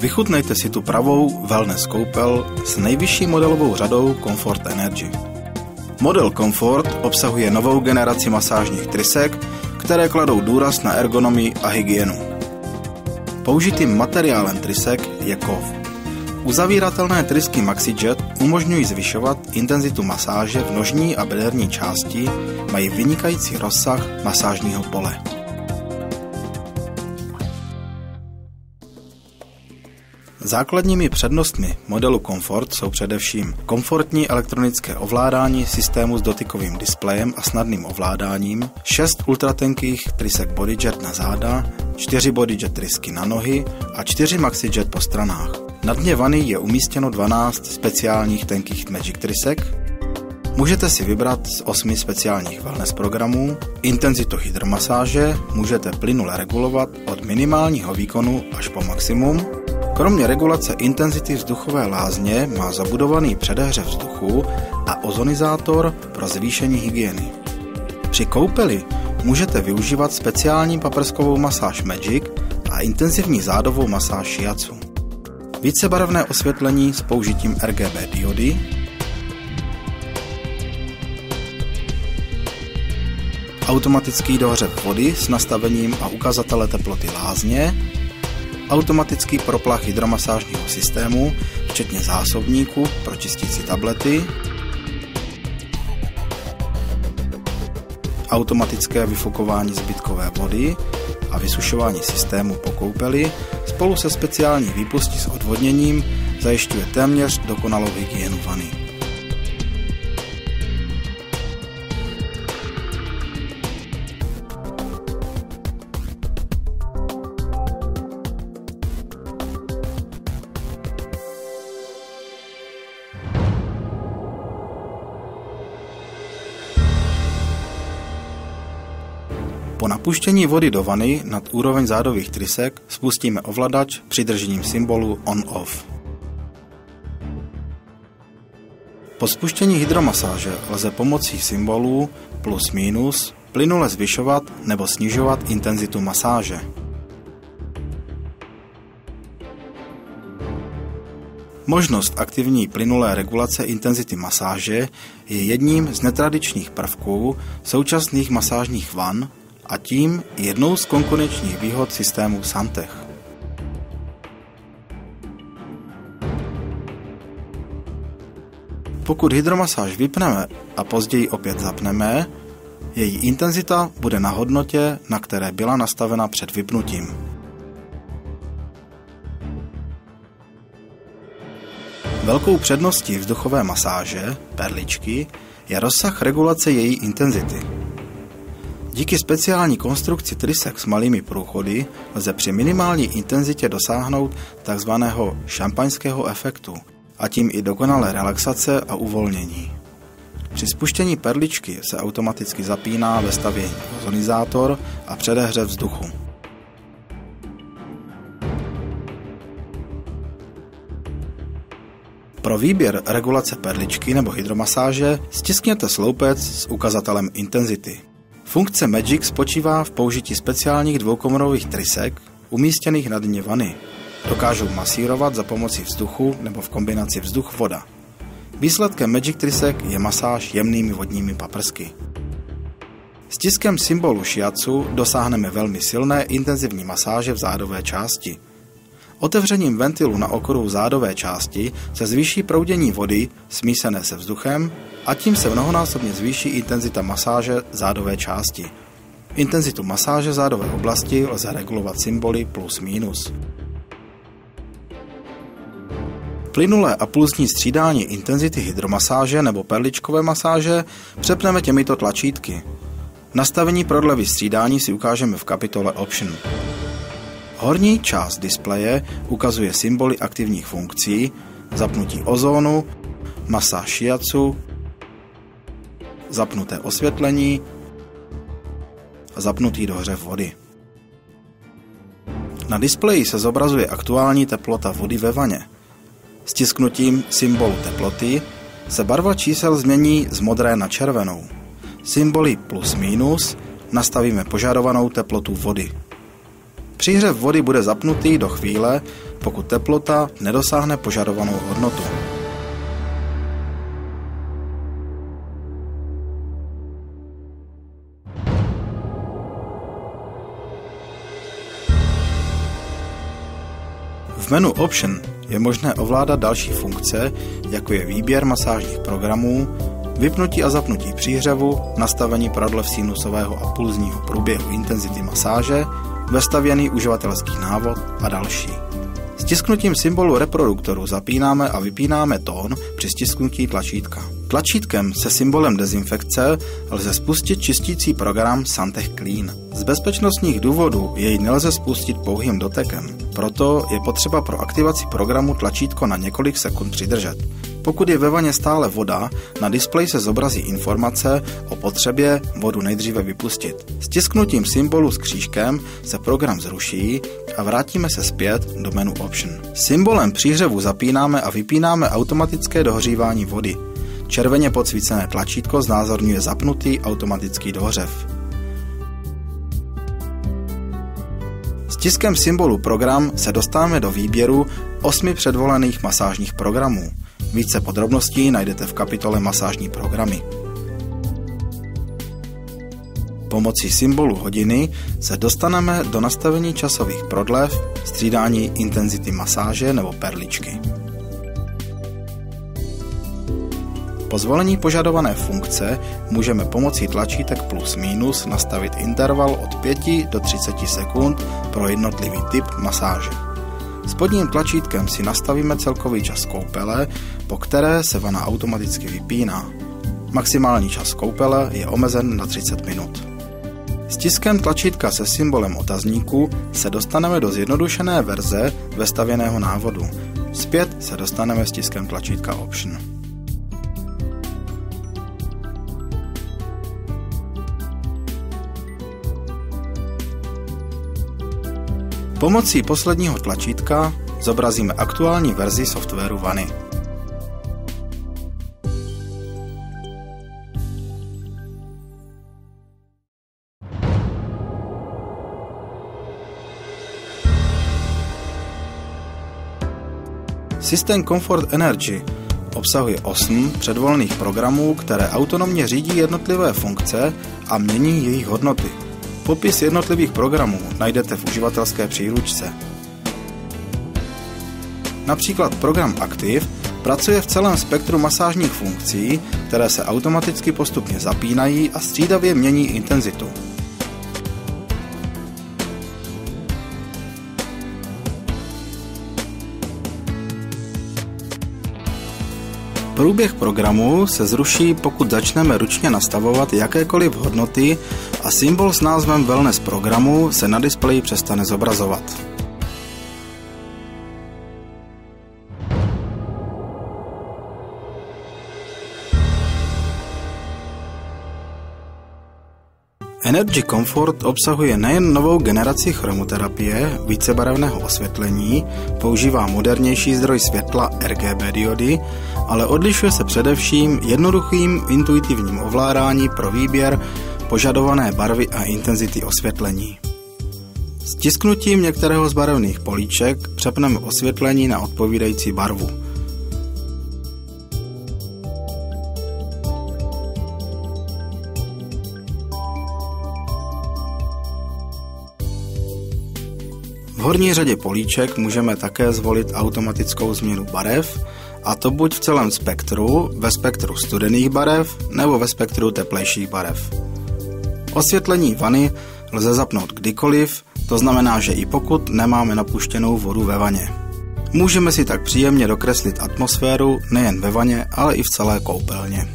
Vychutnejte si tu pravou wellness koupel s nejvyšší modelovou řadou Comfort Energy. Model Comfort obsahuje novou generaci masážních trysek, které kladou důraz na ergonomii a hygienu. Použitým materiálem trysek je kov. Uzavíratelné trysky MaxiJet umožňují zvyšovat intenzitu masáže v nožní a bederní části, mají vynikající rozsah masážního pole. Základními přednostmi modelu Comfort jsou především komfortní elektronické ovládání systému s dotykovým displejem a snadným ovládáním, 6 ultratenkých trysek BodyJet na záda, 4 BodyJet trysky na nohy a 4 MaxiJet po stranách. Na dně vany je umístěno 12 speciálních tenkých Magic trysek. Můžete si vybrat z 8 speciálních wellness programů. Intenzitu hydromasáže můžete plynule regulovat od minimálního výkonu až po maximum. Kromě regulace intenzity vzduchové lázně má zabudovaný předehřev vzduchu a ozonizátor pro zvýšení hygieny. Při koupeli můžete využívat speciální paprskovou masáž Magic a intenzivní zádovou masáž Shiatsu. Vícebarevné osvětlení s použitím RGB diody, automatický dohřev vody s nastavením a ukazatele teploty lázně, automatický proplach hydromasážního systému, včetně zásobníku pro čistící tablety, automatické vyfukování zbytkové vody a vysušování systému po koupeli spolu se speciální výpustí s odvodněním zajišťuje téměř dokonalou hygienu vany. Po napuštění vody do vany nad úroveň zádových trysek spustíme ovladač přidržením symbolu On-Off. Po spuštění hydromasáže lze pomocí symbolů plus-minus plynule zvyšovat nebo snižovat intenzitu masáže. Možnost aktivní plynulé regulace intenzity masáže je jedním z netradičních prvků současných masážních van a tím jednou z konkurenčních výhod systému Santech. Pokud hydromasáž vypneme a později opět zapneme, její intenzita bude na hodnotě, na které byla nastavena před vypnutím. Velkou předností vzduchové masáže, perličky, je rozsah regulace její intenzity. Díky speciální konstrukci trysek s malými průchody lze při minimální intenzitě dosáhnout takzvaného šampaňského efektu a tím i dokonalé relaxace a uvolnění. Při spuštění perličky se automaticky zapíná ve stavění ozonizátor a předehřev vzduchu. Pro výběr regulace perličky nebo hydromasáže stiskněte sloupec s ukazatelem intenzity. Funkce Magic spočívá v použití speciálních dvoukomorových trysek umístěných na dně vany. Dokážou masírovat za pomocí vzduchu nebo v kombinaci vzduch-voda. Výsledkem Magic trysek je masáž jemnými vodními paprsky. Stiskem symbolu Shiatsu dosáhneme velmi silné intenzivní masáže v zádové části. Otevřením ventilu na okruhu zádové části se zvýší proudění vody smísené se vzduchem a tím se mnohonásobně zvýší intenzita masáže zádové části. Intenzitu masáže zádové oblasti lze regulovat symboly plus-minus. Plynulé a pulzní střídání intenzity hydromasáže nebo perličkové masáže přepneme těmito tlačítky. Nastavení prodlevy střídání si ukážeme v kapitole Option. Horní část displeje ukazuje symboly aktivních funkcí, zapnutí ozónu, masáž Shiatsu, zapnuté osvětlení a zapnutý dohřev vody. Na displeji se zobrazuje aktuální teplota vody ve vaně. Stisknutím symbolu teploty se barva čísel změní z modré na červenou. Symboly plus minus nastavíme požadovanou teplotu vody. Příhřev vody bude zapnutý do chvíle, pokud teplota nedosáhne požadovanou hodnotu. V menu Option je možné ovládat další funkce, jako je výběr masážních programů, vypnutí a zapnutí příhřevu, nastavení prodlev sinusového a pulzního průběhu intenzity masáže, vestavěný uživatelský návod a další. Stisknutím symbolu reproduktoru zapínáme a vypínáme tón při stisknutí tlačítka. Tlačítkem se symbolem dezinfekce lze spustit čistící program Santech Clean. Z bezpečnostních důvodů jej nelze spustit pouhým dotekem, proto je potřeba pro aktivaci programu tlačítko na několik sekund přidržet. Pokud je ve vaně stále voda, na displeji se zobrazí informace o potřebě vodu nejdříve vypustit. Stisknutím symbolu s křížkem se program zruší a vrátíme se zpět do menu Option. Symbolem příhřevu zapínáme a vypínáme automatické dohřívání vody. Červeně podsvícené tlačítko znázorňuje zapnutý automatický dohřev. Stiskem symbolu program se dostáváme do výběru 8 předvolených masážních programů. Více podrobností najdete v kapitole Masážní programy. Pomocí symbolu hodiny se dostaneme do nastavení časových prodlev, střídání intenzity masáže nebo perličky. Po zvolení požadované funkce můžeme pomocí tlačítek plus minus nastavit interval od 5 do 30 sekund pro jednotlivý typ masáže. Spodním tlačítkem si nastavíme celkový čas koupele, po které se vana automaticky vypíná. Maximální čas koupele je omezen na 30 minut. Stiskem tlačítka se symbolem otazníku se dostaneme do zjednodušené verze vestavěného návodu. Zpět se dostaneme stiskem tlačítka Option. Pomocí posledního tlačítka zobrazíme aktuální verzi softwaru vany. Systém Comfort Energy obsahuje 8 předvolených programů, které autonomně řídí jednotlivé funkce a mění jejich hodnoty. Popis jednotlivých programů najdete v uživatelské příručce. Například program Active pracuje v celém spektru masážních funkcí, které se automaticky postupně zapínají a střídavě mění intenzitu. Průběh programu se zruší, pokud začneme ručně nastavovat jakékoliv hodnoty a symbol s názvem Wellness programu se na displeji přestane zobrazovat. Energy Comfort obsahuje nejen novou generaci chromoterapie, vícebarevného osvětlení, používá modernější zdroj světla RGB diody, ale odlišuje se především jednoduchým intuitivním ovládání pro výběr požadované barvy a intenzity osvětlení. Stisknutím některého z barevných políček přepneme osvětlení na odpovídající barvu. V horní řadě políček můžeme také zvolit automatickou změnu barev, a to buď v celém spektru, ve spektru studených barev nebo ve spektru teplejších barev. Osvětlení vany lze zapnout kdykoliv, to znamená, že i pokud nemáme napuštěnou vodu ve vaně. Můžeme si tak příjemně dokreslit atmosféru nejen ve vaně, ale i v celé koupelně.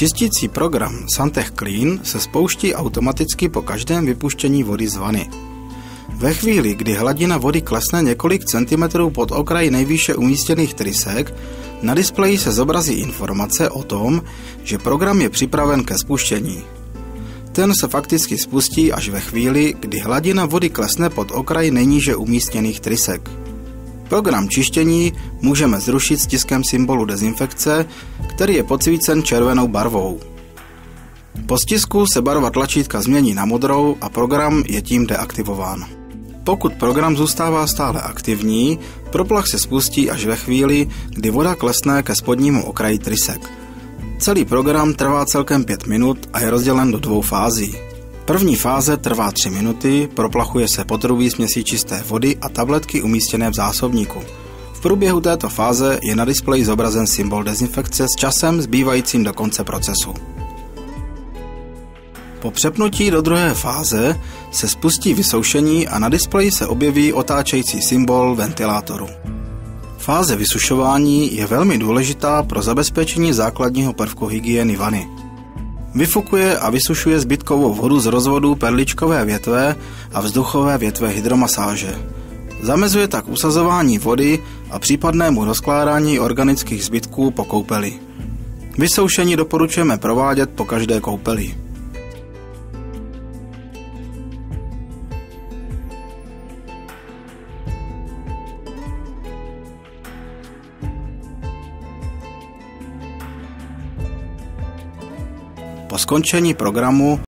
Čistící program Santech Clean se spouští automaticky po každém vypuštění vody z vany. Ve chvíli, kdy hladina vody klesne několik centimetrů pod okraj nejvýše umístěných trysek, na displeji se zobrazí informace o tom, že program je připraven ke spuštění. Ten se fakticky spustí až ve chvíli, kdy hladina vody klesne pod okraj nejníže umístěných trysek. Program čištění můžeme zrušit stiskem symbolu dezinfekce, který je podsvícen červenou barvou. Po stisku se barva tlačítka změní na modrou a program je tím deaktivován. Pokud program zůstává stále aktivní, proplach se spustí až ve chvíli, kdy voda klesne ke spodnímu okraji trysek. Celý program trvá celkem 5 minut a je rozdělen do 2 fází. První fáze trvá 3 minuty, proplachuje se potrubí směsí čisté vody a tabletky umístěné v zásobníku. V průběhu této fáze je na displeji zobrazen symbol dezinfekce s časem zbývajícím do konce procesu. Po přepnutí do druhé fáze se spustí vysoušení a na displeji se objeví otáčející symbol ventilátoru. Fáze vysušování je velmi důležitá pro zabezpečení základního prvku hygieny vany. Vyfukuje a vysušuje zbytkovou vodu z rozvodu perličkové větve a vzduchové větve hydromasáže. Zamezuje tak usazování vody a případnému rozkládání organických zbytků po koupeli. Vysoušení doporučujeme provádět po každé koupeli. Po skončení programu